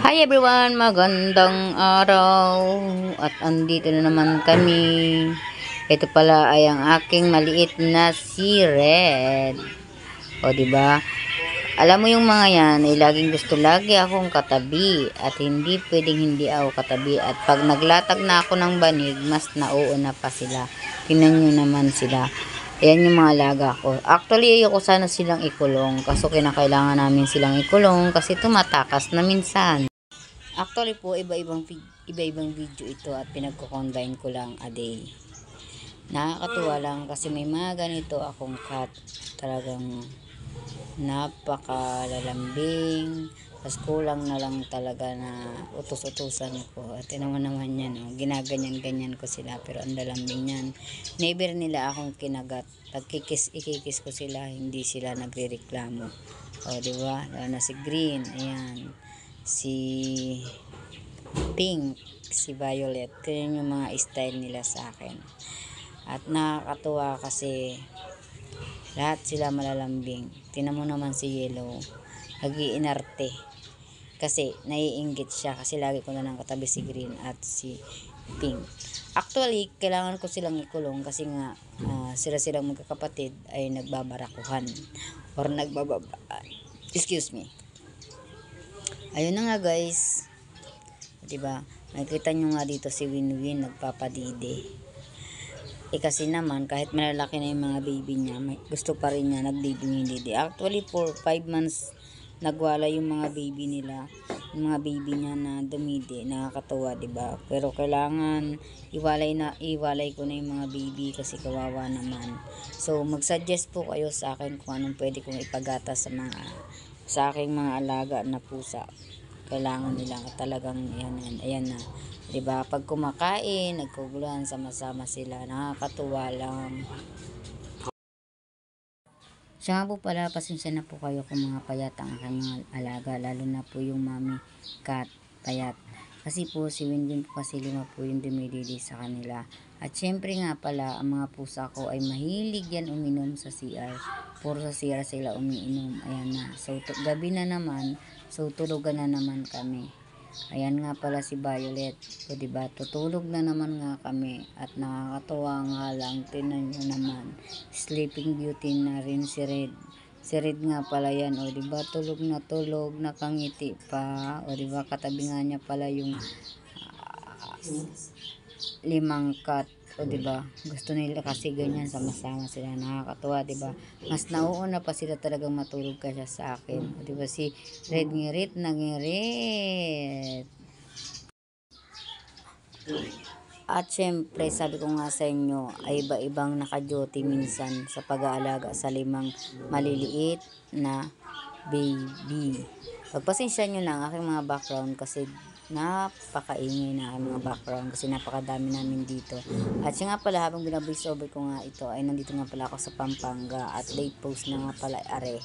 Hi everyone, magandang araw at andito na naman kami. Ito pala ay ang aking maliit na si Red. O di ba? Alam mo yung mga yan ay laging gusto lagi akong katabi at hindi pwedeng hindi ako katabi at pag naglatag na ako ng banig, mas nauuna pa sila. Tingnan nyo naman sila. Ayan yung mga alaga ko. Actually, ayoko sana silang ikulong. Kaso kinakailangan namin silang ikulong kasi tumatakas na minsan. Actually po, iba-ibang video ito at pinagko-combine ko lang a day. Nakakatuwa lang kasi may mga ganito akong cat. Talagang napakalalambing. Tapos kulang na lang talaga na utos-utusan ko. At naman yan, oh, ginaganyan-ganyan ko sila. Pero ang lalambing yan. Never nila akong kinagat. Pag ikikis ko sila, hindi sila nagre-reklamo. O, diba? Lalo na si Green. Ayan. Si Pink, si Violet. Ito yung mga style nila sa akin. At nakakatuwa kasi lahat sila malalambing. Tingnan mo naman si Yellow. Nag-iinarte. Kasi naiinggit siya kasi lagi ko na lang katabi si Green at si Pink. Actually, kailangan ko silang ikulong kasi nga sila-silang magkakapatid ay nagbabarakuhan or nagbababaan. Excuse me. Ayun na nga guys. 'Di ba? Makikita nyo nga dito si Winwin nagpapadide. Kasi naman kahit malalaki na yung mga baby niya, gusto pa rin niya nagdididi. Actually for 5 months nagwala yung mga baby nila, yung mga baby niya na dumidi. Nakakatuwa, 'di ba? Pero kailangan iwalay ko na yung mga baby kasi kawawa naman. So mag-suggest po kayo sa akin kung anong pwede kong ipagata sa aking mga alaga na pusa. Kailangan nila talagang ayan na. 'Di ba? Pag kumakain, nagkuguluhan, sama-sama sila. Nakakatuwa lang. Siya nga po pala, pasensya na po kayo kung mga payat ang aking mga alaga, lalo na po yung mommy cat payat. Kasi po si Winwin po kasi 5 po yung dumididi sa kanila. At syempre nga pala, ang mga pusa ko ay mahilig yan uminom sa CR. Puro sa CR sila umiinom. Ayan na. So gabi na naman, so tulugan na naman kami. Ayan nga pala si Violet. So, diba, tutulog na naman nga kami. At nakakatuwa nga lang. Tingnan nyo naman. Sleeping Beauty na rin si Red. Si Red nga pala yan. O, diba, tulog, nakangiti pa. O, diba, katabi nga niya pala yung 5 cat. O, diba, gusto nila kasi ganyan, sama-sama sila. Nakakatuwa, diba, mas nauuna pa sila talagang matulog kasi sa akin. O, diba, si Red ngirit na ngirit. At syempre, sabi ko nga sa inyo, ay iba-ibang naka-duty minsan sa pag-aalaga sa 5 maliliit na baby. Pagpasensya nyo lang aking mga background kasi napakaingay na ang mga background kasi napakadami namin dito. At siya nga pala, habang binaboice over ko nga ito, ay nandito nga pala ako sa Pampanga at late post na nga pala are.